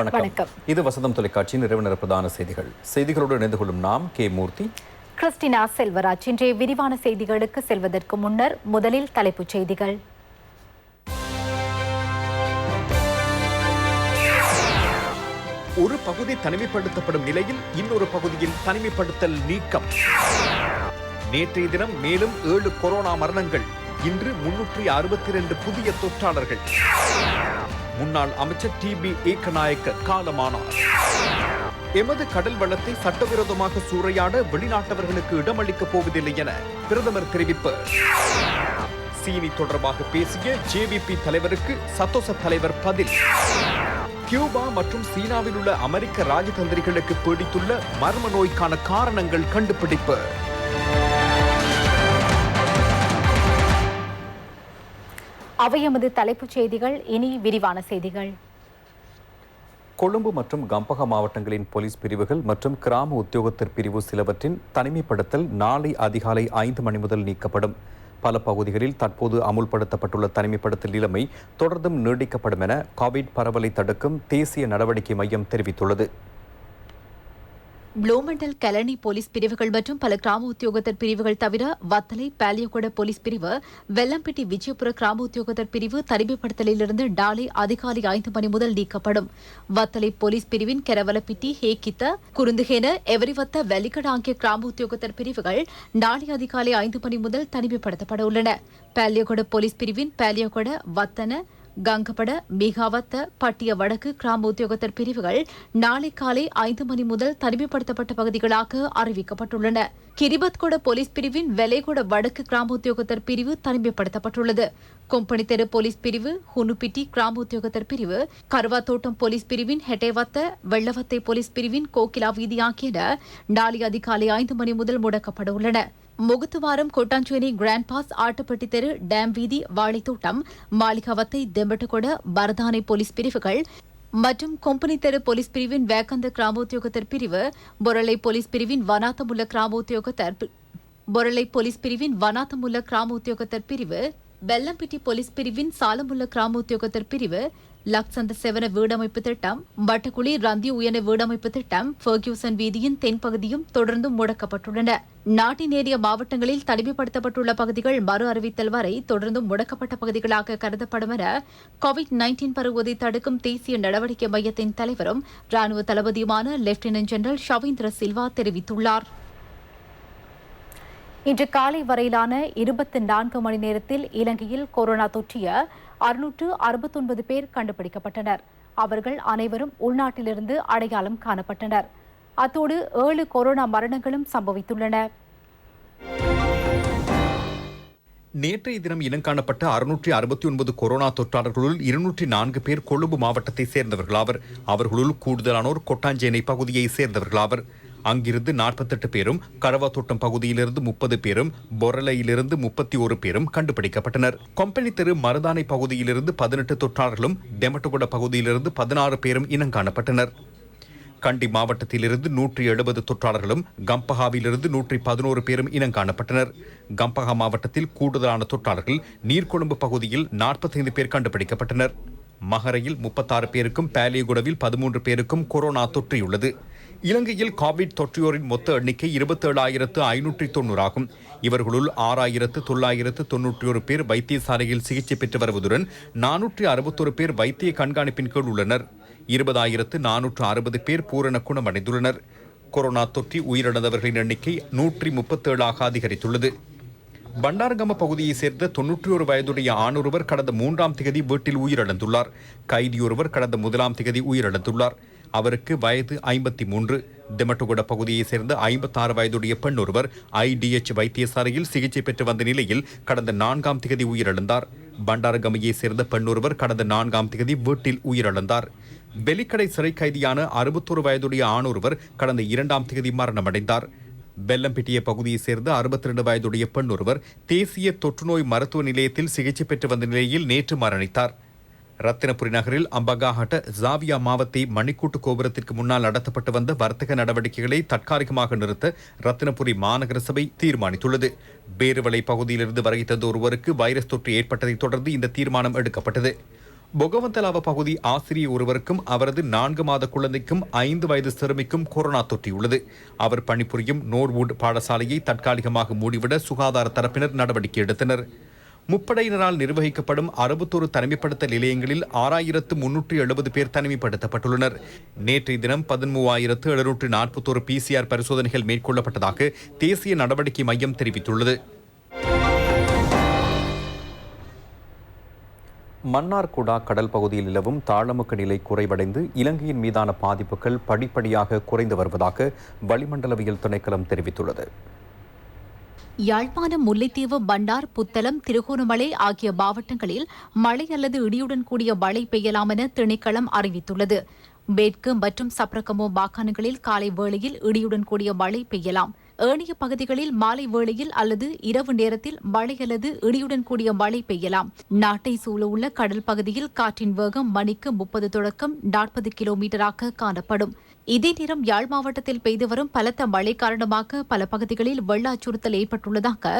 வணக்கம். இது வசந்தம் தொலைக்காட்சியின் இரவு நேர பிரதான செய்திகள். செய்திகளோடு இணைந்து கொள்ளும் நாம் கே மூர்த்தி, கிறிஸ்டினா செல்வராஜ். இன்றைய விரிவான செய்திகளுக்கு செல்வதற்கு முன்னர் முதலில் தலைப்புச் செய்திகள். ஒரு பகுதி தனிமைப்படுத்தப்படும் நிலையில் இன்னொரு பகுதியில் தனிமைப்படுத்தல் நீக்கம். நேற்றைய தினம் மேலும் 7 கொரோனா மரணங்கள். இன்று 362 புதிய தொற்றாளர்கள். முன்னாள் அமைச்சர் டிபி ஏக்கநாயக்க காலமானார். எமது கடல் வளத்தை சட்டவிரோதமாக சூறையாட வெளிநாட்டவர்களுக்கு இடமளிக்கப் போவதில்லை என பிரதமர் தெரிவிப்பு. சீனி தொடர்பாக பேசிய ஜேவிபி தலைவருக்கு சத்தோச தலைவர் பதில். கியூபா மற்றும் சீனாவில் உள்ள அமெரிக்க ராஜதந்திரிகளுக்கு பீடித்துள்ள மர்ம நோய்க்கான காரணங்கள் கண்டுபிடிப்பு. அவை எமது தலைப்புச் செய்திகள். இனி விரிவான செய்திகள். கொழும்பு மற்றும் கம்பஹா மாவட்டங்களின் போலீஸ் பிரிவுகள் மற்றும் கிராம உத்தியோகத்தர் பிரிவு சிலவற்றின் தனிமைப்படுத்தல் நாளை அதிகாலை 5 மணி முதல் நீக்கப்படும். பல பகுதிகளில் தற்போது அமுல்படுத்தப்பட்டுள்ள தனிமைப்படுத்தல் நிலைமை தொடர்ந்தும் நீடிக்கப்படும் என கோவிட் பரவலை தடுக்கும் தேசிய நடவடிக்கை மையம் தெரிவித்துள்ளது. ப்ளூமெண்டல் கலனி போலீஸ் பிரிவுகள் மற்றும் பல கிராம உத்தியோகத்தர் பிரிவுகள் தவிர வத்தலை பாலியகொட போலீஸ் பிரிவு, வெல்லம்பிட்டி விஜயபுர கிராம உத்தியோகத்தர் பிரிவு தனிமைப்படுத்தலிலிருந்து நாளை அதிகாலை 5 மணி முதல் நீக்கப்படும். வத்தலை போலீஸ் பிரிவின் கெரவலப்பிட்டி, ஹேக்கித்த, குருந்துகேன, எவரிவத்த, வெலிகட ஆகிய கிராம உத்தியோகத்தர் பிரிவுகள் நாளை அதிகாலை 5 மணி முதல் தனிமைப்படுத்தப்பட உள்ளன. பாலியகொட போலீஸ் பிரிவின் பாலியகொட, வத்தன, கங்கபட, மிகாவத்த, பட்டிய வடக்கு கிராம உத்தியோகத்தர் பிரிவுகள் நாளை காலை 5 மணி முதல் தனிமைப்படுத்தப்பட்ட பகுதிகளாக அறிவிக்கப்பட்டுள்ளன. கிரிபத்கொட போலீஸ் பிரிவின் வெலேகொட வடக்கு கிராம உத்தியோகத்தர் பிரிவு தனிமைப்படுத்தப்பட்டுள்ளது. கொம்பனி தெரு போலீஸ் பிரிவு, ஹுனுப்பிட்டி கிராம உத்தியோகத்தர் பிரிவு, கருவாத்தோட்டம் போலீஸ் பிரிவின் ஹெட்டேவத்த, வெள்ளவத்தை போலீஸ் பிரிவின் கோகிலா வீதி ஆகியன நாளை அதிகாலை 5 மணி முதல் முடக்கப்பட உள்ளன. முகுத்துவாரம், கொட்டாஞ்சேரி, கிராண்ட் பாஸ், ஆட்டுப்பட்டி தெரு, டேம் வீதி, வாழைத்தோட்டம், மாளிகாவத்தை, தெம்பட்டுகொட, பரதானை போலீஸ் பிரிவுகள் மற்றும் கொம்பனி தெரு போலீஸ் பிரிவின் வேக்கந்த கிராம உத்தியோகத்தர் பிரிவு, பொரளை போலீஸ் பிரிவின் வனாத்தமுள்ள கிராம உத்தியோகத்தர் பிரிவு, பெல்லம்பிட்டி போலீஸ் பிரிவின் சாலமுள்ள கிராம உத்தியோகத்தர் பிரிவு, லக்சந்த செவன வீடமைப்பு திட்டம், வட்டக்குழி ரந்தி உயன வீடமைப்பு திட்டம், ஃபர்கியூசன் வீதியின் தென்பகுதியும் தொடர்ந்து முடக்கப்பட்டுள்ளன. நாட்டின் ஏறிய மாவட்டங்களில் தனிமைப்படுத்தப்பட்டுள்ள பகுதிகள் மறு அறிவித்தல் வரை தொடர்ந்து முடக்கப்பட்ட பகுதிகளாக கருதப்படும் என கோவிட்-19 பரவுவதை தடுக்கும் தேசிய நடவடிக்கை மையத்தின் தலைவரும் ராணுவ தளபதியுமான லெப்டினன்ட் ஜெனரல் ஷவீந்திர சில்வா தெரிவித்துள்ளார். இன்று காலை வரையிலான 24 மணி நேரத்தில் இலங்கையில் கொரோனா தொற்றிய 669 பேர் கண்டுபிடிக்கப்பட்டனர். அவர்கள் அனைவரும் உள்நாட்டிலிருந்து அடையாளம் காணப்பட்டனர். அத்தோடு 7 கொரோனா மரணங்களும் சம்பவித்துள்ளன. நேற்றைய தினம் இனங்காணப்பட்ட 669 கொரோனா தொற்றாளர்களுள் 204 பேர் கொழும்பு மாவட்டத்தை சேர்ந்தவர்களாவர். அவர்களுள் கூடுதலானோர் கொட்டாஞ்சேனை பகுதியை சேர்ந்தவர்களாவர். அங்கிருந்து 48 பேரும், கரவாத்தோட்டம் பகுதியிலிருந்து 30 பேரும், பொரலையிலிருந்து 31 பேரும் கண்டுபிடிக்கப்பட்டனர். கொம்பனி தெரு மருதானை பகுதியிலிருந்து 18 தொற்றாளர்களும், டெமட்டுகொட பகுதியிலிருந்து 16 பேரும் இனங்காணப்பட்டனர். கண்டி மாவட்டத்திலிருந்து 170 தொற்றாளர்களும், கம்பஹாவிலிருந்து 111 பேரும் இனங்காணப்பட்டனர். கம்பஹா மாவட்டத்தில் கூடுதலான தொற்றாளர்கள் நீர்கொழும்பு பகுதியில் 45 பேர் கண்டுபிடிக்கப்பட்டனர். மகரையில் 36 பேருக்கும், பாலியகுடவில் 13 பேருக்கும் கொரோனா தொற்றியுள்ளது. இலங்கையில் கோவிட் தொற்றியோரின் மொத்த எண்ணிக்கை 27,590 ஆகும். இவர்களுள் 6,991 பேர் வைத்தியசாலையில் சிகிச்சை பெற்று வருவதுடன் 461 பேர் வைத்திய கண்காணிப்பின் கீழ் உள்ளனர். 20,460 பேர் பூரண குணமடைந்துள்ளனர். கொரோனா தொற்றி உயிரிழந்தவர்களின் எண்ணிக்கை 137 அதிகரித்துள்ளது. பண்டாரகம பகுதியை சேர்ந்த 91 வயதுடைய ஆணொருவர் கடந்த 3ஆம் திகதி வீட்டில் உயிரிழந்துள்ளார். கைதியொருவர் கடந்த 1ஆம் திகதி உயிரிழந்துள்ளார். அவருக்கு வயது 53. தெமட்டுகொட பகுதியை சேர்ந்த 56 வயதுடைய பெண் ஒருவர் IDH வைத்தியசாலையில் சிகிச்சை பெற்று வந்த நிலையில் கடந்த 4ஆம் திகதி உயிரிழந்தார். பண்டாரகமையை சேர்ந்த பெண் ஒருவர் கடந்த 4ஆம் திகதி வீட்டில் உயிரிழந்தார். வெலிக்கடை சிறை கைதியான 61 வயதுடைய ஆணொருவர் கடந்த 2ஆம் திகதி மரணமடைந்தார். பெல்லம்பிட்டிய பகுதியை சேர்ந்த 62 வயதுடைய பெண் ஒருவர் தேசிய தொற்றுநோய் மருத்துவ நிலையத்தில் சிகிச்சை பெற்று வந்த நிலையில் நேற்று மரணித்தார். ரத்தினபுரி நகரில் அம்பகாஹட்ட ஜாவியா மாவத்தை மணிக்கூட்டு கோபுரத்திற்கு முன்னால் நடத்தப்பட்டு வந்த வர்த்தக நடவடிக்கைகளை தற்காலிகமாக நிறுத்த ரத்தினபுரி மாநகர சபை தீர்மானித்துள்ளது. பேருவளை பகுதியிலிருந்து வருகை தந்த ஒருவருக்கு வைரஸ் தொற்று ஏற்பட்டதை தொடர்ந்து இந்த தீர்மானம் எடுக்கப்பட்டது. பொகவந்தலாவ பகுதி ஆசிரியர் ஒருவருக்கும் அவரது 4 மாத குழந்தைக்கும் 5 வயது சிறுமிக்கும் கொரோனா தொற்றியுள்ளது. அவர் பணிபுரியும் நோர்வுட் பாடசாலையை தற்காலிகமாக மூடிவிட சுகாதார தரப்பினர் நடவடிக்கை எடுத்தனர். முப்படையினரால் நிர்வகிக்கப்படும் 61 தனிமைப்படுத்தல் நிலையங்களில் 6370 பேர் தனிமைப்படுத்தப்பட்டுள்ளனர். நேற்றைய தினம் 13,741 PCR பரிசோதனைகள் மேற்கொள்ளப்பட்டதாக தேசிய நடவடிக்கை மையம் தெரிவித்துள்ளது. மன்னார்குடா கடல் பகுதியில் நிலவும் தாளமுக்க நிலை குறைவடைந்து இலங்கையின் மீதான பாதிப்புகள் படிப்படியாக குறைந்து வருவதாக வளிமண்டலவியல் திணைக்களம் தெரிவித்துள்ளது. யாழ்ப்பாணம், முல்லைத்தீவு, பண்டார், புத்தளம், திருகோணமலை ஆகிய மாவட்டங்களில் மழை அல்லது இடியுடன் கூடிய மழை பெய்யலாம் என திணைக்களம் அறிவித்துள்ளது. மேற்கு மற்றும் சப்ரகமோ மாகாணங்களில் காலை வேளையில் இடியுடன் கூடிய மழை பெய்யலாம். ஏனைய பகுதிகளில் மாலை வேளையில் அல்லது இரவு நேரத்தில் மழை அல்லது இடியுடன் கூடிய மழை பெய்யலாம். நாட்டை சூழவுள்ள கடல் பகுதியில் காற்றின் வேகம் மணிக்கு 30 தொடக்கம் 40 கிலோமீட்டராக காணப்படும். இதே நேரம் யாழ் மாவட்டத்தில் பெய்து வரும் பலத்த மழை காரணமாக பல பகுதிகளில் வெள்ள அச்சுறுத்தல் ஏற்பட்டுள்ளதாக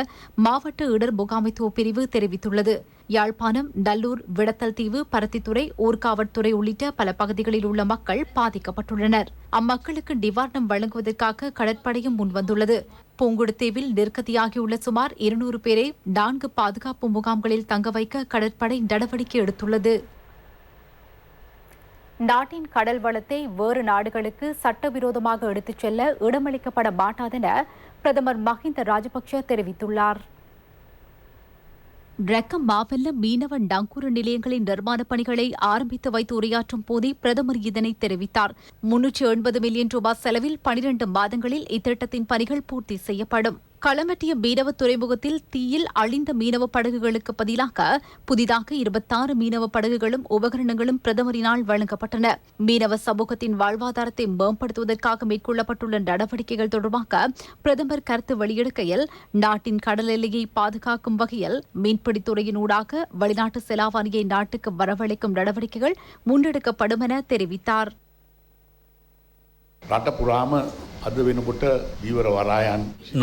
மாவட்ட இடர் முகாமைத்துவ பிரிவு தெரிவித்துள்ளது. யாழ்ப்பாணம், நல்லூர், விடத்தல் தீவு, பருத்தித்துறை, ஊர்காவற்துறை உள்ளிட்ட பல பகுதிகளில் உள்ள மக்கள் பாதிக்கப்பட்டுள்ளனர். அம்மக்களுக்கு நிவாரணம் வழங்குவதற்காக கடற்படையும் முன்வந்துள்ளது. பூங்குடுதீவில் நெருக்கடியாகியுள்ள சுமார் 200 பேரை 4 பாதுகாப்பு முகாம்களில் தங்க வைக்க கடற்படை நடவடிக்கை எடுத்துள்ளது. நாட்டின் கடல் வளத்தை வேறு நாடுகளுக்கு சட்டவிரோதமாக எடுத்துச் செல்ல இடமளிக்கப்பட மாட்டாதென பிரதமர் மஹிந்த ராஜபக்ஷ தெரிவித்துள்ளார். ரக்கம் மாவெல்ல மீனவ நங்கூர நிலையங்களின் நிர்மாணப் பணிகளை ஆரம்பித்து வைத்து உரையாற்றும் போதே பிரதமர் இதனை தெரிவித்தார். 380 மில்லியன் ரூபாய் செலவில் 12 மாதங்களில் இத்திட்டத்தின் பணிகள் பூர்த்தி செய்யப்படும். களமட்டிய மீனவ துறைமுகத்தில் தீயில் அழிந்த மீனவ படகுகளுக்கு பதிலாக புதிதாக 26 மீனவ படகுகளும் உபகரணங்களும் பிரதமரினால் வழங்கப்பட்டன. மீனவ சமூகத்தின் வாழ்வாதாரத்தை மேம்படுத்துவதற்காக மேற்கொள்ளப்பட்டுள்ள நடவடிக்கைகள் தொடர்பாக பிரதமர் கருத்து வெளியிடுகையில், நாட்டின் கடல் எல்லையை பாதுகாக்கும் வகையில் மீன்பிடித்துறையினூடாக வெளிநாட்டு செலாவணியை நாட்டுக்கு வரவழைக்கும் நடவடிக்கைகள் முன்னெடுக்கப்படும் என தெரிவித்தார்.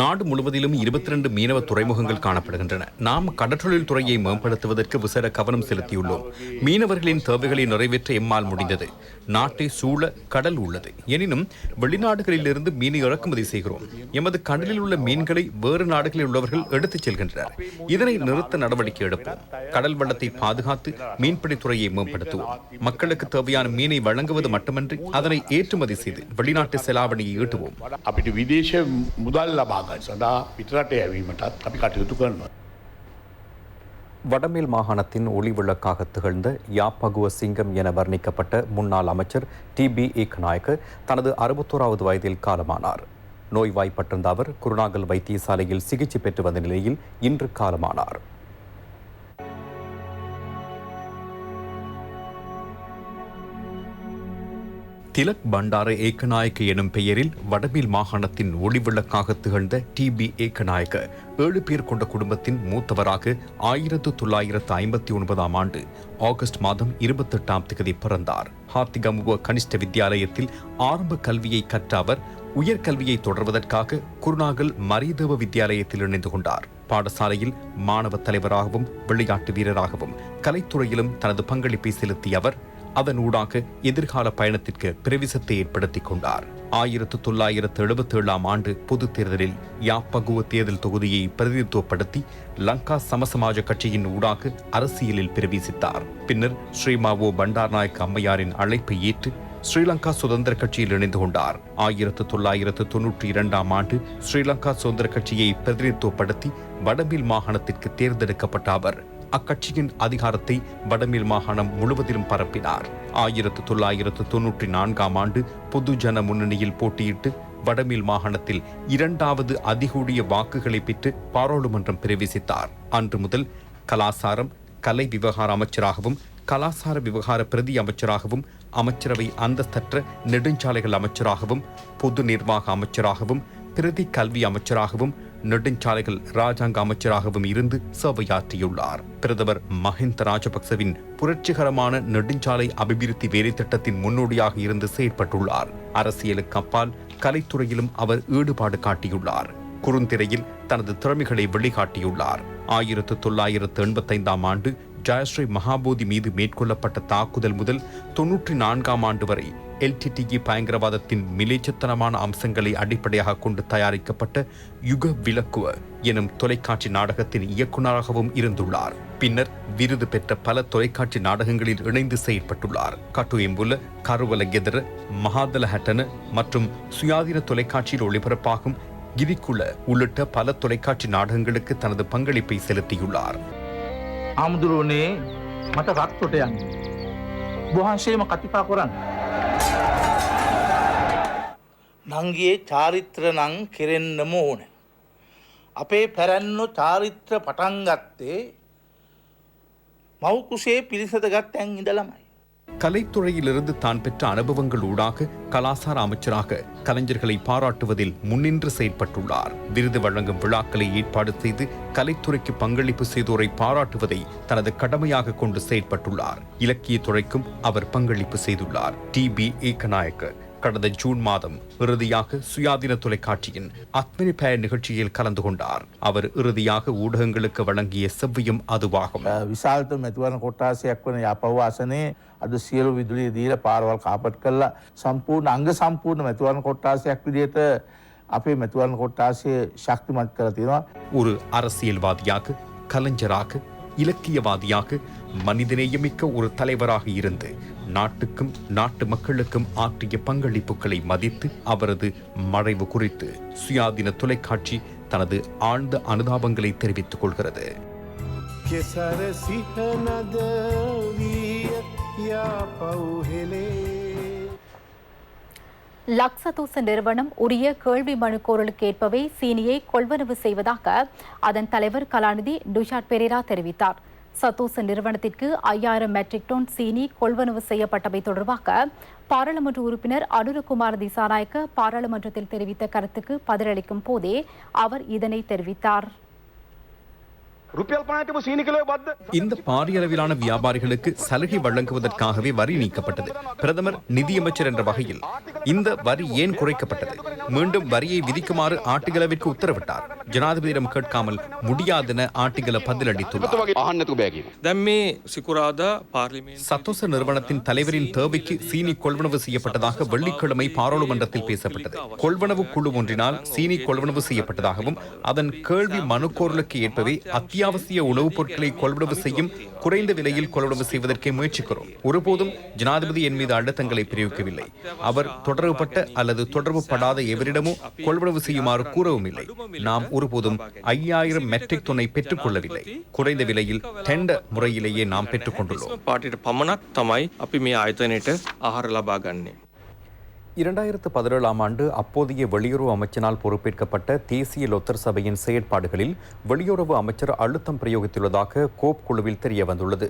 நாடு முழுவதிலும் 22 மீனவ துறைமுகங்கள் காணப்படுகின்றன. நாம் கடற்றொழில் துறையை மேம்படுத்துவதற்கு விசேட கவனம் செலுத்தியுள்ளோம். மீனவர்களின் தேவைகளை நிறைவேற்ற எம்மால் முடிந்தது. நாட்டை சூழ கடல் உள்ளது. எனினும் வெளிநாடுகளிலிருந்து மீனை இறக்குமதி செய்கிறோம். எமது கடலில் உள்ள மீன்களை வேறு நாடுகளில் உள்ளவர்கள் எடுத்துச் செல்கின்றனர். இதனை நிறுத்த நடவடிக்கை எடுப்போம். கடல் வளத்தை பாதுகாத்து மீன்பிடித்துறையை மேம்படுத்துவோம். மக்களுக்கு தேவையான மீனை வழங்குவது மட்டுமன்றி அதனை ஏற்றுமதி செய்து வெளிநாட்டு செலாவணியை ஈட்டுவோம். අපිට විදේශ මුදල් ලබා ගන්න සඳහා පිටරට යැවීමටත් අපි කටයුතු කරනවා. வடமேல் மாகாணத்தின் ஒளிவிளக்காக திகழ்ந்த யாப்பகுவ சிங்கம் என வர்ணிக்கப்பட்ட முன்னாள் அமைச்சர் டிபி ஏக்கநாயக்க தனது 61வது வயதில் காலமானார். நோய்வாய்ப்பட்டிருந்த அவர் குருநாகல் வைத்தியசாலையில் சிகிச்சை பெற்று வந்த நிலையில் இன்று காலமானார். திலக் பண்டார ஏக்கநாயக்க எனும் பெயரில் வடமேல் மாகாணத்தின் ஒளிவிளக்காக திகழ்ந்த டிபி ஏக்கநாயக்க 7 பேர் கொண்ட குடும்பத்தின் மூத்தவராக 1959 ஆண்டு ஆகஸ்ட் மாதம் 28ஆம் தேதி பிறந்தார். ஹாத்திகமுவ கனிஷ்ட வித்தியாலயத்தில் ஆரம்ப கல்வியை கற்ற அவர் உயர்கல்வியை தொடர்வதற்காக குருநாகல் மரியதேவ வித்தியாலயத்தில் இணைந்து கொண்டார். பாடசாலையில் மாணவ தலைவராகவும் விளையாட்டு வீரராகவும் கலைத்துறையிலும் தனது பங்களிப்பை செலுத்திய அவர் அதனூடாக எதிர்கால பயணத்திற்கு பிரவேசத்தை ஏற்படுத்திக் கொண்டார். 1977ஆம் ஆண்டு பொது தேர்தலில் யாப்பகுவ தேர்தல் தொகுதியை பிரதிநிதித்துவப்படுத்தி லங்கா சமசமாஜ கட்சியின் ஊடாக அரசியலில் பிரவேசித்தார். பின்னர் ஸ்ரீமாவோ பண்டாரநாயக்க அம்மையாரின் அழைப்பை ஏற்று ஸ்ரீலங்கா சுதந்திர கட்சியில் இணைந்து கொண்டார். 1992ஆம் ஆண்டு ஸ்ரீலங்கா சுதந்திர கட்சியை பிரதிநிதித்துவப்படுத்தி வடமேல் மாகாணத்திற்கு தேர்ந்தெடுக்கப்பட்ட அவர் அக்கட்சியின் அதிகாரத்தை வடமேல் மாகாணம் முழுவதிலும் பரப்பினார். 1994ஆம் ஆண்டு பொதுஜன முன்னணியில் போட்டியிட்டு வடமேல் மாகாணத்தில் 2வது அதிகூடிய வாக்குகளை பெற்று பாராளுமன்றம் பிரவேசித்தார். அன்று முதல் கலாசாரம், கலை விவகார அமைச்சராகவும் கலாசார விவகார பிரதி அமைச்சராகவும் அமைச்சரவை அந்தஸ்தற்ற நெடுஞ்சாலைகள் அமைச்சராகவும் பொது நிர்வாக அமைச்சராகவும் பிரதி கல்வி அமைச்சராகவும் நெடுஞ்சாலைகள் ராஜாங்க அமைச்சராகவும் இருந்து சேவையாற்றியுள்ளார். பிரதமர் மஹிந்த ராஜபக்சவின் புரட்சிகரமான நெடுஞ்சாலை அபிவிருத்தி வேலை திட்டத்தின் முன்னோடியாக இருந்து செயற்பட்டுள்ளார். அரசியலுக்கு அப்பால் கலைத்துறையிலும் அவர் ஈடுபாடு காட்டியுள்ளார். குறுந்திரையில் தனது திறமைகளை வெளிக்காட்டியுள்ளார். 1985ஆம் ஆண்டு ஜெயஸ்ரீ மகாபோதி மீது மேற்கொள்ளப்பட்ட தாக்குதல் முதல் 94ஆம் ஆண்டு வரை LTTE பயங்கரவாதத்தின் மிலேச்சத்தனமான அம்சங்களை அடிப்படையாக கொண்டு தயாரிக்கப்பட்ட யுக விளக்குவ எனும் தொலைக்காட்சி நாடகத்தின் இயக்குநராகவும் இருந்துள்ளார். பின்னர் விருது பெற்ற பல தொலைக்காட்சி நாடகங்களில் இணைந்து செயற்பட்டுள்ளார். கட்டுஎம்புல, கருவல கெதர, மகாதல ஹட்டன மற்றும் சுயாதீன தொலைக்காட்சியில் ஒளிபரப்பாகும் கிரிக்குல உள்ளிட்ட பல தொலைக்காட்சி நாடகங்களுக்கு தனது பங்களிப்பை செலுத்தியுள்ளார். ආමුදුරුවනේ මට රත්තොට යන්න. වහන්සේම කතිකා කරන්න. නංගියේ චාරිත්‍ර නං කෙරෙන්නම ඕන. අපේ පැරැන්නෝ චාරිත්‍ර පටන් ගත්තේ මව්කුසේ පිරිසදගත් තැන් ඉඳලමයි. கலைத்துறையிலிருந்து தான் பெற்ற அனுபவங்கள் ஊடாக கலாசார அமைச்சராக கலைஞர்களை பாராட்டுவதில் முன்னின்று செயற்பட்டுள்ளார். விருது வழங்கும் விழாக்களை ஏற்பாடு செய்து கலைத்துறைக்கு பங்களிப்பு செய்தோரை பாராட்டுவதை தனது கடமையாக கொண்டு செயற்பட்டுள்ளார். இலக்கிய துறைக்கும் அவர் பங்களிப்பு செய்துள்ளார். TB ஏகநாயக்க கடந்த ஜூன் மாதம் இறுதியாக சுயாதீன தொலைக்காட்சியின் அத்மனி பெயர் நிகழ்ச்சியில் கலந்து கொண்டார். அவர் இறுதியாக ஊடகங்களுக்கு வழங்கிய செவ்வியம் அதுவாகும். විශාලත මැතිවරණ කොට්ටාසයක් වන යපවාසනේ අද සියලු විදුලිය දීලා පාරවල් කාපට් කරලා සම්පූර්ණ අංග සම්පූර්ණ මැතිවරණ කොට්ටාසයක් විදිහට අපේ මැතිවරණ කොට්ටාසය ශක්තිමත් කරලා තියෙනවා. ஒரு அரசியல்வாதியாக, கலைஞராக, இலக்கியவாதியாக, மனிதநேயமிக்க ஒரு தலைவராக இருந்து நாட்டுக்கும் நாட்டு மக்களுக்கும் ஆற்றிய பங்களிப்புகளை மதித்து அவரது மறைவு குறித்து சுயாதீன தொலைக்காட்சி தனது ஆழ்ந்த அனுதாபங்களை தெரிவித்துக் கொள்கிறது. லக்ஸதூச நிறுவனம் உரிய கேள்வி மனு கோரலுக்கு ஏற்பவே சீனியை கொள்வனவு செய்வதாக அதன் தலைவர் கலாநிதி டுஷாட் பெரேரா தெரிவித்தார். சத்தூச நிறுவனத்திற்கு 5000 மெட்ரிக் டன் சீனி கொள்வனவு செய்யப்பட்டவை தொடர்பாக பாராளுமன்ற உறுப்பினர் அனுரகுமார் திசாநாயக்க பாராளுமன்றத்தில் தெரிவித்த கருத்துக்கு பதிலளிக்கும் போதே அவர் இதனை தெரிவித்தார். இந்த பாரிய அளவிலான வியாபாரிகளுக்கு சலுகை வழங்குவதற்காகவே வரி நீக்கப்பட்டது. பிரதமர் நிதியமைச்சர் என்ற வகையில் இந்த வரி ஏன் குறைக்கப்பட்டது? மீண்டும் வரியை விதிக்குமாறு ஆட்டுகளவிற்கு உத்தரவிட்டார். ஜனாதிபதியிடம் கேட்காமல் முடியாதென ஆட்டுகள பதிலளித்துள்ளார். சத்தோச நிறுவனத்தின் தலைவரின் தேவைக்கு சீனி கொள்வனவு செய்யப்பட்டதாக வெள்ளிக்கிழமை பாராளுமன்றத்தில் பேசப்பட்டது. கொள்வனவு குழு ஒன்றினால் சீனி கொள்வனவு செய்யப்பட்டதாகவும் அதன் கேள்வி மனு கோரலுக்கு ஏற்பவே அத்தியாவசிய உணவுப் பொருட்களை கொள்வனவு செய்யும் குறைந்த விலையில் கொள்வனவு செய்வதற்கே முயற்சிக்கிறோம். ஒருபோதும் ஜனாதிபதி என் மீது அழுத்தங்களை பிரயோகிக்கவில்லை. அவர் தொடர்புபட்ட அல்லது தொடர்புபடாத எவரிடமோ கொள்வனவு செய்யுமாறு கூறவும் இல்லை. நாம் ஒருபோதும் 5000 மெட்ரிக் டன்னை பெற்றுக் கொள்ளவில்லை. குறைந்த விலையில் டெண்டர் முறையிலேயே நாம் பெற்றுக் கொண்டுள்ளோம். 2017ஆம் ஆண்டு அப்போதைய வெளியுறவு அமைச்சினால் பொறுப்பேற்கப்பட்ட தேசிய லொத்தர் சபையின் செயற்பாடுகளில் வெளியுறவு அமைச்சர் அழுத்தம் பிரயோகித்துள்ளதாக கோப் குழுவில் தெரியவந்துள்ளது.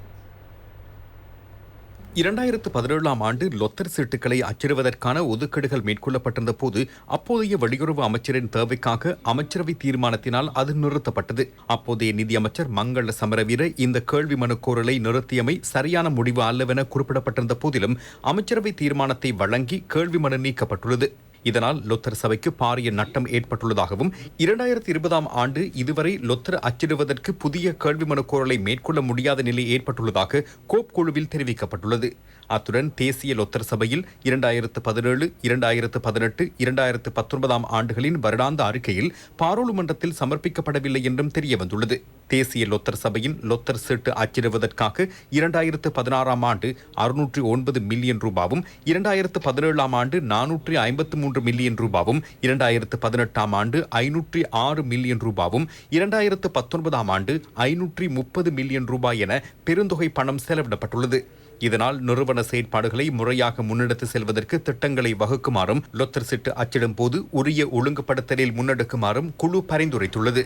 2017ஆம் ஆண்டு லொத்தர் சீட்டுகளை அச்சிடுவதற்கான ஒதுக்கீடுகள் மேற்கொள்ளப்பட்டிருந்த போது அப்போதைய வெளியுறவு அமைச்சரின் தேவைக்காக அமைச்சரவை தீர்மானத்தினால் அது நிறுத்தப்பட்டது. அப்போதைய நிதியமைச்சர் மங்கள சமரவீர இந்த கேள்வி மனு கோரலை நிறுத்தியமை சரியான முடிவு அல்லவென குறிப்பிடப்பட்டிருந்த போதிலும் அமைச்சரவை தீர்மானத்தை வழங்கி கேள்வி மனு நீக்கப்பட்டுள்ளது. இதனால் லொத்தர் சபைக்கு பாரிய நட்டம் ஏற்பட்டுள்ளதாகவும் 2020ஆம் ஆண்டு இதுவரை லொத்தர் அச்சிடுவதற்கு புதிய கேள்வி மனு கோரலை மேற்கொள்ள முடியாத நிலை ஏற்பட்டுள்ளதாக கோப் குழுவில் தெரிவிக்கப்பட்டுள்ளது. அத்துடன் தேசிய லொத்தர் சபையில் 2017, 2018, 2019ஆம் ஆண்டுகளின் வருடாந்த அறிக்கையில் பாராளுமன்றத்தில் சமர்ப்பிக்கப்படவில்லை என்றும் தெரியவந்துள்ளது. தேசிய லொத்தர் சபையின் லொத்தர் சீட்டு அச்சிடுவதற்காக 2016ஆம் ஆண்டு 609 மில்லியன் ரூபாவும், 2017ஆம் ஆண்டு 453 மில்லியன் ரூபாவும், 2018ஆம் ஆண்டு 506 மில்லியன் ரூபாவும், 2019ஆம் ஆண்டு 530 மில்லியன் ரூபாய் என பெருந்தொகை பணம் செலவிடப்பட்டுள்ளது. இதனால் நிறுவன செயற்பாடுகளை முறையாக முன்னெடுத்து செல்வதற்கு திட்டங்களை வகுக்குமாறும் லொத்தர் சீட்டு அச்சிடும் போது உரிய ஒழுங்குபடுத்தலில் முன்னெடுக்குமாறும் குழு பரிந்துரைத்துள்ளது.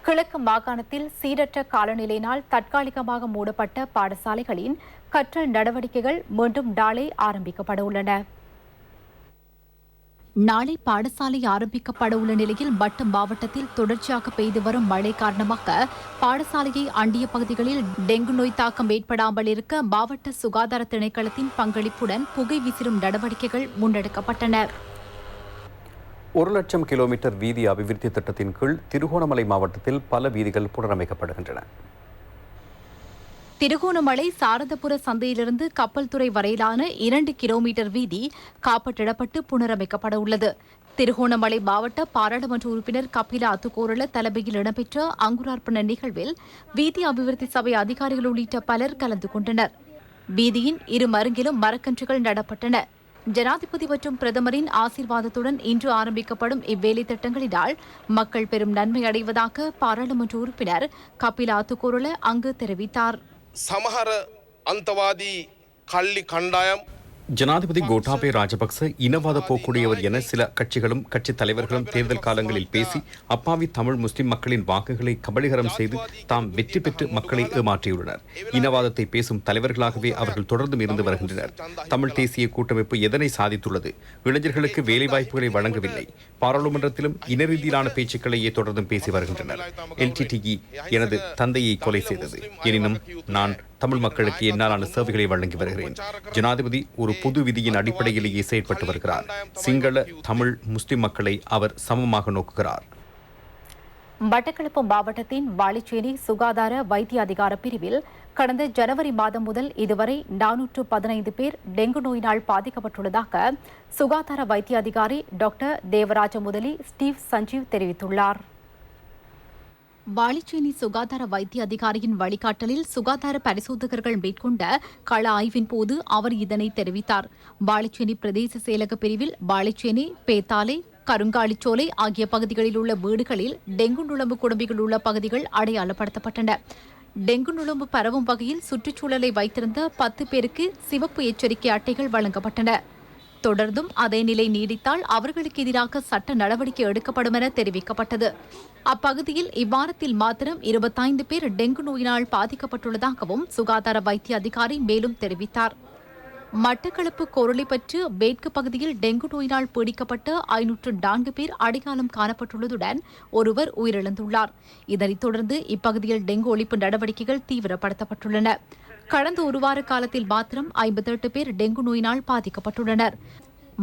கிழக்கு மாகாணத்தில் சீரற்ற காலநிலையினால் தற்காலிகமாக மூடப்பட்ட பாடசாலைகளின் கற்றல் நடவடிக்கைகள் மீண்டும் நாளை ஆரம்பிக்கப்பட உள்ளன. நாளை பாடசாலை ஆரம்பிக்கப்பட உள்ள நிலையில் மட்டம் மாவட்டத்தில் தொடர்ச்சியாக பெய்து வரும் மழை காரணமாக பாடசாலையை அண்டிய பகுதிகளில் டெங்கு நோய் தாக்கம் ஏற்படாமல் இருக்க மாவட்ட சுகாதார திணைக்களத்தின் பங்களிப்புடன் புகை விசிறும் நடவடிக்கைகள் முன்னெடுக்கப்பட்டன. 1,00,000 கிலோமீட்டர் வீதி அபிவிருத்தி திட்டத்தின் கீழ் திருகோணமலை மாவட்டத்தில் பல வீதிகள் புனரமைக்கப்படுகின்றன. திருகோணமலை சாரதபுர சந்தையிலிருந்து கப்பல் துறை வரையிலான 2 கிலோமீட்டர் வீதி காப்பற்றிடப்பட்டு புனரமைக்கப்பட உள்ளது. திருகோணமலை மாவட்ட பாராளுமன்ற உறுப்பினர் கபில அத்துக்கோரள தலைமையில் இடம்பெற்ற அங்குரார்ப்பண நிகழ்வில் வீதி அபிவிருத்தி சபை அதிகாரிகள் உள்ளிட்ட பலர் கலந்து கொண்டனர். வீதியின் இரு மருங்கிலும் மரக்கன்றுகள் நடப்பட்டன. ஜனாதிபதி மற்றும் பிரதமரின் ஆசீர்வாதத்துடன் இன்று ஆரம்பிக்கப்படும் இவ்வேலை திட்டங்களினால் மக்கள் பெரும் நன்மை அடைவதாக பாராளுமன்ற உறுப்பினர் கபில அத்துக்கோரள அங்கு தெரிவித்தார். සමහර අන්තවාදී කල්ලි කණ්ඩායම් ஜனாதிபதி கோட்டாபய ராஜபக்ச இனவாத போக்குடையவர் என சில கட்சிகளும் கட்சித் தலைவர்களும் தேர்தல் காலங்களில் பேசி அப்பாவி தமிழ் முஸ்லிம் மக்களின் வாக்குகளை கபலீகரம் செய்து தாம் வெற்றி பெற்று மக்களை ஏமாற்றியுள்ளனர். இனவாதத்தை பேசும் தலைவர்களாகவே அவர்கள் தொடர்ந்தும் இருந்து வருகின்றனர். தமிழ் தேசிய கூட்டமைப்பு எதனை சாதித்துள்ளது? இளைஞர்களுக்கு வேலைவாய்ப்புகளை வழங்கவில்லை. பாராளுமன்றத்திலும் இனரீதியிலான பேச்சுக்களையே தொடர்ந்தும் பேசி வருகின்றனர். LTTE எனது தந்தையை கொலை செய்தது. எனினும் நான் தமிழ் மக்களுக்கு என்னாலான சேவைகளை வழங்கி வருகிறேன். ஜனாதிபதி ஒரு பொது விதியின் அடிப்படையிலேயே செயற்பட்டு வருகிறார். சிங்கள தமிழ் முஸ்லிம் மக்களை அவர் சமமாக நோக்குகிறார். மட்டக்களப்பு மாவட்டத்தின் வாழைச்சேரி சுகாதார வைத்திய அதிகார பிரிவில் கடந்த ஜனவரி மாதம் முதல் இதுவரை 415 பேர் டெங்கு நோயினால் பாதிக்கப்பட்டுள்ளதாக சுகாதார வைத்திய அதிகாரி டாக்டர் தேவராஜ முதலி ஸ்டீவ் சஞ்சீவ் தெரிவித்துள்ளார். வாழைச்சேரி சுகாதார வைத்திய அதிகாரியின் வழிகாட்டலில் சுகாதார பரிசோதகர்கள் மேற்கொண்ட கள ஆய்வின் போது அவர் இதனை தெரிவித்தார். வாழைச்சேரி பிரதேச செயலக பிரிவில் வாழைச்சேரி, பேத்தாலை, கருங்காலிச்சோலை ஆகிய பகுதிகளில் உள்ள வீடுகளில் டெங்கு நுளம்பு குடும்பிகள் உள்ள பகுதிகள் அடையாளப்படுத்தப்பட்டன. டெங்கு நுளம்பு பரவும் வகையில் சுற்றுச்சூழலை வைத்திருந்த 10 பேருக்கு சிவப்பு எச்சரிக்கை அட்டைகள் வழங்கப்பட்டன. தொடர்ந்தும் அதே நிலை நீடித்தால் அவர்களுக்கு எதிராக சட்ட நடவடிக்கை எடுக்கப்படும் என தெரிவிக்கப்பட்டது. அப்பகுதியில் இவ்வாரத்தில் மாத்திரம் 25 பேர் டெங்கு நோயினால் பாதிக்கப்பட்டுள்ளதாகவும் சுகாதார வைத்திய அதிகாரி மேலும் தெரிவித்தார். மட்டக்களப்பு கொருளிப்பற்று மேற்கு பகுதியில் டெங்கு நோயினால் பீடிக்கப்பட்ட 504 பேர் அடையாளம் காணப்பட்டுள்ளதுடன் ஒருவர் உயிரிழந்துள்ளார். இதனைத் தொடர்ந்து இப்பகுதியில் டெங்கு ஒழிப்பு நடவடிக்கைகள் தீவிரப்படுத்தப்பட்டுள்ளன. கடந்த ஒரு வார காலத்தில் மாத்திரம் 58 பேர் டெங்கு நோயினால் பாதிக்கப்பட்டுள்ளனர்.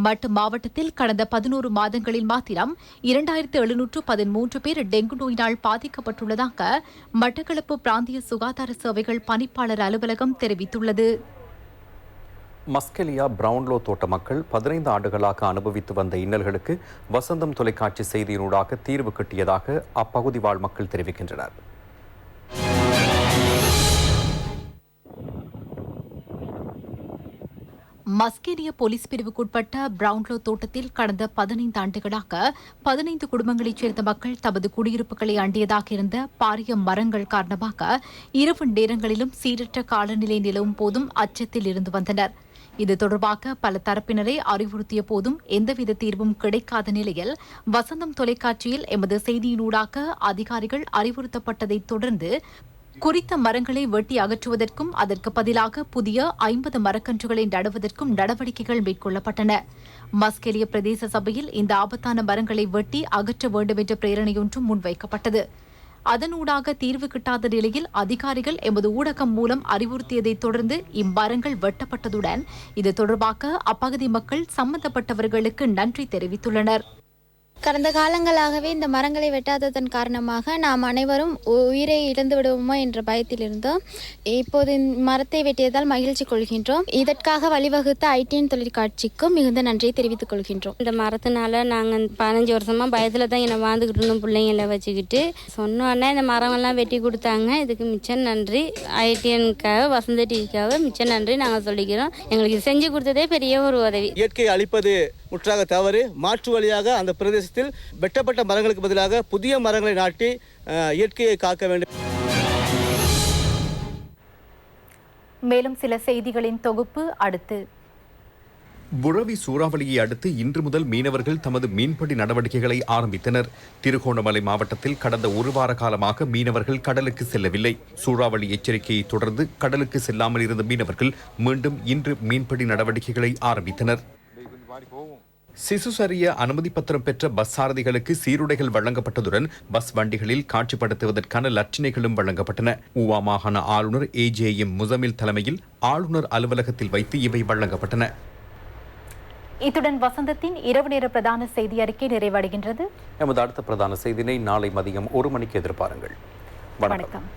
மட்டு மாவட்டத்தில் கடந்த 11 மாதங்களில் மாத்திரம் 2713 பேர் டெங்கு நோயினால் பாதிக்கப்பட்டுள்ளதாக மட்டக்களப்பு பிராந்திய சுகாதார சேவைகள் பணிப்பாளர் அலுவலகம் தெரிவித்துள்ளது. மஸ்கெலியா பிரவுன்லோ தோட்ட மக்கள் 15 ஆண்டுகளாக அனுபவித்து வந்த இன்னல்களுக்கு வசந்தம் தொலைக்காட்சி செய்தியினூடாக தீர்வு கட்டியதாக அப்பகுதி வாழ் மக்கள் தெரிவிக்கின்றனர். மஸ்கெலியா போலீஸ் பிரிவுக்குட்பட்ட பிரவுன்லோ தோட்டத்தில் கடந்த 15 ஆண்டுகளாக 15 குடும்பங்களைச் சேர்ந்த மக்கள் தமது குடியிருப்புகளை அண்டியதாக இருந்த பாரிய மரங்கள் காரணமாக இரவு நேரங்களிலும் சீரற்ற காலநிலை நிலவும் போதும் அச்சத்தில் இருந்து வந்தனர். இது தொடர்பாக பல தரப்பினரை அறிவுறுத்திய போதும் எந்தவித தீர்வும் கிடைக்காத நிலையில் வசந்தம் தொலைக்காட்சியில் எமது செய்தியினூடாக அதிகாரிகள் அறிவுறுத்தப்பட்டதைத் தொடர்ந்து குறித்த மரங்களை வெட்டி அகற்றுவதற்கும் அதற்கு பதிலாக புதிய 50 மரக்கன்றுகளை நடுவதற்கும் நடவடிக்கைகள் மேற்கொள்ளப்பட்டன. மஸ்கெலியா பிரதேச சபையில் இந்த ஆபத்தான மரங்களை வெட்டி அகற்ற வேண்டும் என்ற பிரேரணையொன்றும் முன்வைக்கப்பட்டது. அதனூடாக தீர்வு கிட்டாத நிலையில் அதிகாரிகள் எமது ஊடகம் மூலம் அறிவுறுத்தியதைத் தொடர்ந்து இம்மரங்கள் வெட்டப்பட்டதுடன் இது தொடர்பாக அப்பகுதி மக்கள் சம்பந்தப்பட்டவர்களுக்கு நன்றி தெரிவித்துள்ளனர். கடந்த காலங்களாகவே இந்த மரங்களை வெட்டாததன் காரணமாக நாம் அனைவரும் உயிரை இழந்து விடுவோமோ என்ற பயத்தில் இருந்தோம். இப்போது மரத்தை வெட்டியதால் மகிழ்ச்சி கொள்கின்றோம். இதற்காக வழிவகுத்த ITN தொலைக்காட்சிக்கும் மிகுந்த நன்றியை தெரிவித்துக் கொள்கின்றோம். இந்த மரத்தினால நாங்கள் 15 வருஷமா பயத்தில் தான் என்னை வாழ்ந்துக்கிட்டு இருந்தோம். பிள்ளைங்களை வச்சுக்கிட்டு சொன்னோன்னே இந்த மரங்கள்லாம் வெட்டி கொடுத்தாங்க. இதுக்கு மிச்சம் நன்றி. ITNக்காக வசந்த டிவிக்காக மிச்சம் நன்றி நாங்கள் சொல்லிக்கிறோம். எங்களுக்கு இது செஞ்சு கொடுத்ததே பெரிய ஒரு உதவி. இயற்கை அழிப்பது முற்றாக தவறு. மாற்று வழியாக அந்த பிரதேசத்தில் வெட்டப்பட்ட மரங்களுக்கு பதிலாக புதிய மரங்களை நாட்டி இயற்கையை காக்க வேண்டும். மேலும் சில செய்திகளின் தொகுப்பு அடுத்து. புரவி சூறாவளியை அடுத்து இன்று முதல் மீனவர்கள் தமது மீன்பிடி நடவடிக்கைகளை ஆரம்பித்தனர். திருகோணமலை மாவட்டத்தில் கடந்த ஒரு வார காலமாக மீனவர்கள் கடலுக்கு செல்லவில்லை. சூறாவளி எச்சரிக்கையை தொடர்ந்து கடலுக்கு செல்லாமல் இருந்த மீனவர்கள் மீண்டும் இன்று மீன்பிடி நடவடிக்கைகளை ஆரம்பித்தனர். சிசுசரிய அனுமதி பத்திரம் பெற்ற பஸ் சாரதிகளுக்கு சீருடைகள் வழங்கப்பட்டதுடன் பஸ் வண்டிகளில் காட்சிப்படுத்துவதற்கான லட்சணைகளும் வழங்கப்பட்டன. ஊவா மாகாண ஆளுநர் AJM முசமில் தலைமையில் ஆளுநர் அலுவலகத்தில் வைத்து இவை வழங்கப்பட்டன. இத்துடன் வசந்தத்தின் இரவு நேர பிரதான செய்தி அறிக்கை நிறைவடைகின்றது. எமது அடுத்த பிரதான செய்தினை நாளை மதியம் 1 மணிக்கு எதிர்பாருங்கள். வணக்கம்.